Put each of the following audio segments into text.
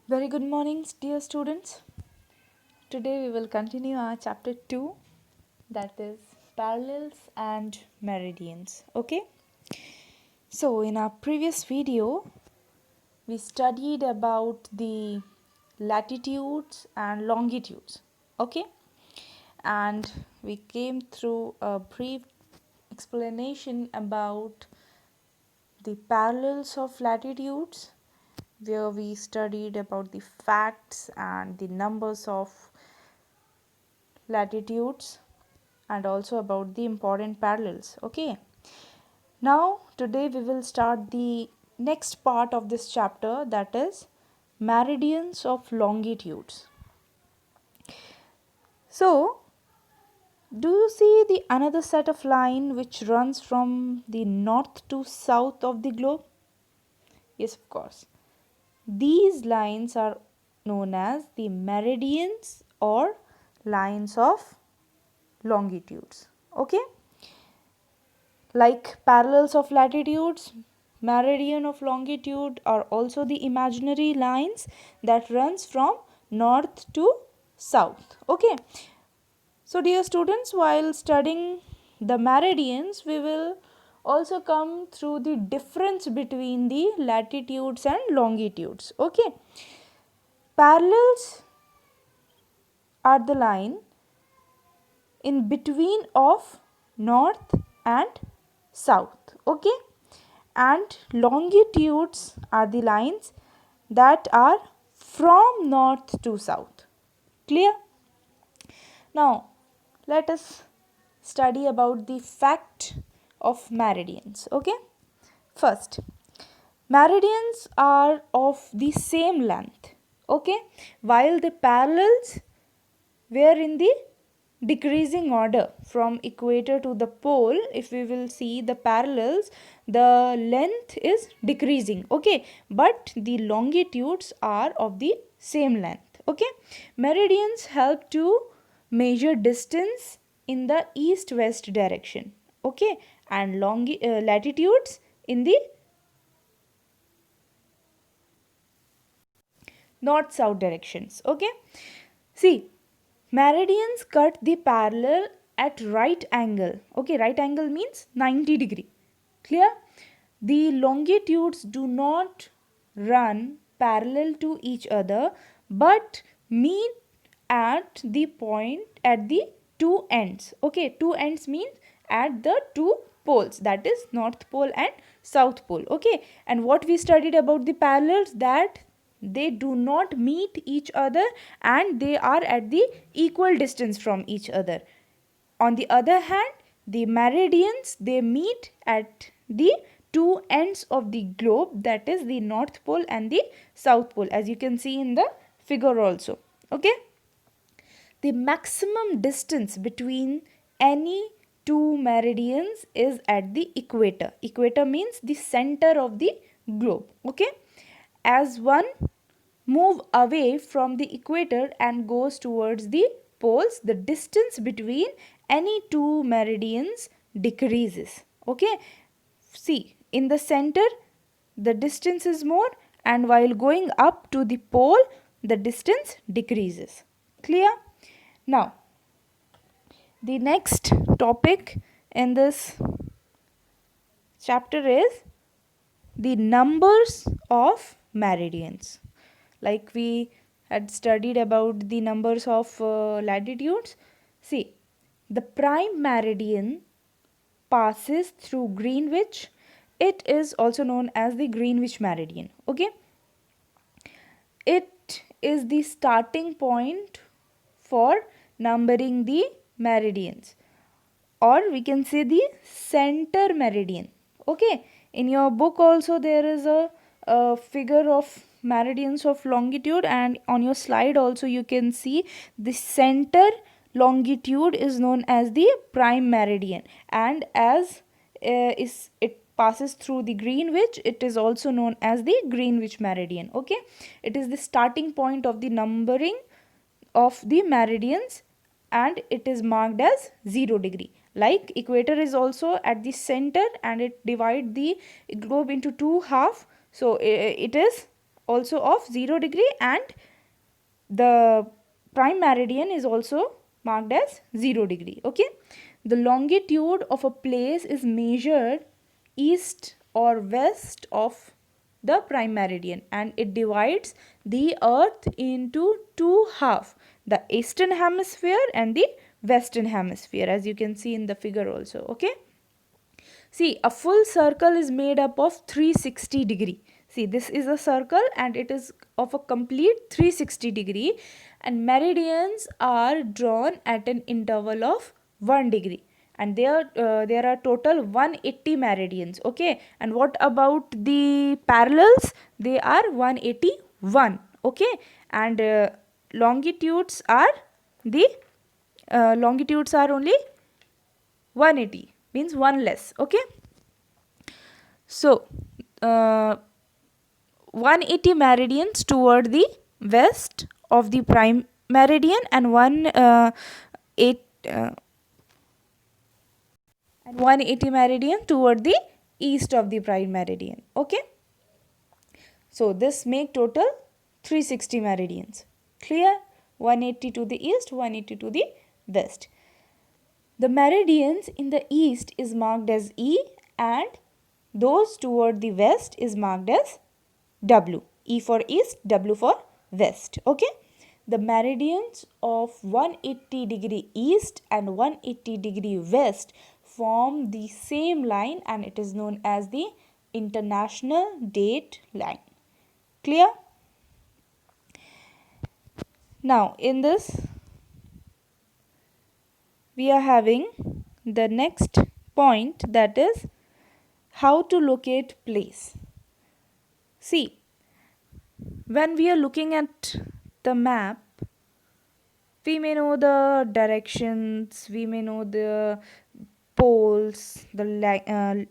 Very good morning, dear students. Today we will continue our chapter 2, that is parallels and meridians. Okay, so in our previous video we studied about the latitudes and longitudes. Okay, and we came through a brief explanation about the parallels of latitudes, where we studied about the facts and the numbers of latitudes and also about the important parallels. Okay, now today we will start the next part of this chapter, that is meridians of longitudes. So do you see the another set of line which runs from the north to south of the globe? Yes, of course. These lines are known as the meridians or lines of longitudes. Okay, like parallels of latitudes, meridian of longitude are also the imaginary lines that runs from north to south. Okay, so dear students, while studying the meridians, we will also come through the difference between the latitudes and longitudes. Okay, parallels are the line in between of north and south. Okay, and longitudes are the lines that are from north to south. Clear? Now let us study about the fact of meridians. Okay, first, meridians are of the same length. Okay, while the parallels were in the decreasing order from equator to the pole. If we will see the parallels, the length is decreasing. Okay, but the longitudes are of the same length. Okay, meridians help to measure distance in the east west direction. Okay, and latitudes in the north south directions. Okay, see, meridians cut the parallel at right angle. Okay, right angle means 90 degree. Clear? The longitudes do not run parallel to each other but meet at the point at the two ends. Okay, two ends means at the two poles, that is north pole and south pole. Okay, and what we studied about the parallels, that they do not meet each other and they are at the equal distance from each other. On the other hand, the meridians, they meet at the two ends of the globe, that is the north pole and the south pole, as you can see in the figure also. Okay, the maximum distance between any two meridians is at the equator. Equator means the center of the globe. Okay, as one move away from the equator and goes towards the poles, the distance between any two meridians decreases. Okay, see, in the center the distance is more, and while going up to the pole the distance decreases. Clear? Now the next topic in this chapter is the numbers of meridians. Like we had studied about the numbers of latitudes. See, the prime meridian passes through Greenwich. It is also known as the Greenwich meridian. Okay, it is the starting point for numbering the meridians, or we can say the center meridian. Okay, in your book also there is a figure of meridians of longitude, and on your slide also you can see the center longitude is known as the prime meridian, and as is it passes through the Greenwich, it is also known as the Greenwich meridian. Okay, it is the starting point of the numbering of the meridians, and it is marked as 0 degree. Like equator is also at the center and it divide the globe into two half, so it is also of 0 degree, and the prime meridian is also marked as 0 degree. Okay, the longitude of a place is measured east or west of the prime meridian, and it divides the earth into two halves, the eastern hemisphere and the western hemisphere, as you can see in the figure also. Okay, see, a full circle is made up of 360 degree. See, this is a circle and it is of a complete 360 degree, and meridians are drawn at an interval of 1 degree, and there are total 180 meridians. Okay, and what about the parallels? They are 181. Okay, and longitudes are the longitudes are only 180, means one less. Okay, so uh, 180 meridians toward the west of the prime meridian, and 180 meridian toward the east of the prime meridian. Okay, so this make total 360 meridians. Clear? 180 to the east, 180 to the west. The meridians in the east is marked as E, and those toward the west is marked as W. E for east, W for west. Okay. The meridians of 180 degree east and 180 degree west form the same line, and it is known as the international date line. Clear? Now in this we are having the next point, that is how to locate place. See, when we are looking at the map, we may know the directions, we may know the poles, the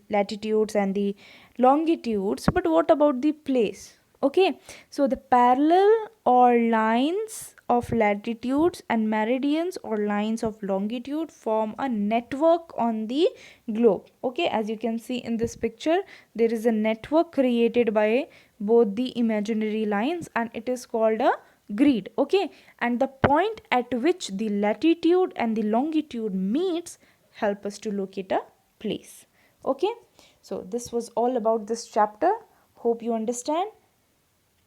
latitudes and the longitudes, but what about the place? Okay, so the parallel or lines of latitudes and meridians or lines of longitude form a network on the globe. Okay, as you can see in this picture, there is a network created by both the imaginary lines, and it is called a grid. Okay, and the point at which the latitude and the longitude meets help us to locate a place. Okay, so this was all about this chapter. Hope you understand.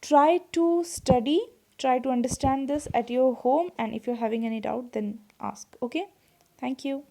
Try to study, try to understand this at your home, and if you're having any doubt, then ask. Okay, thank you.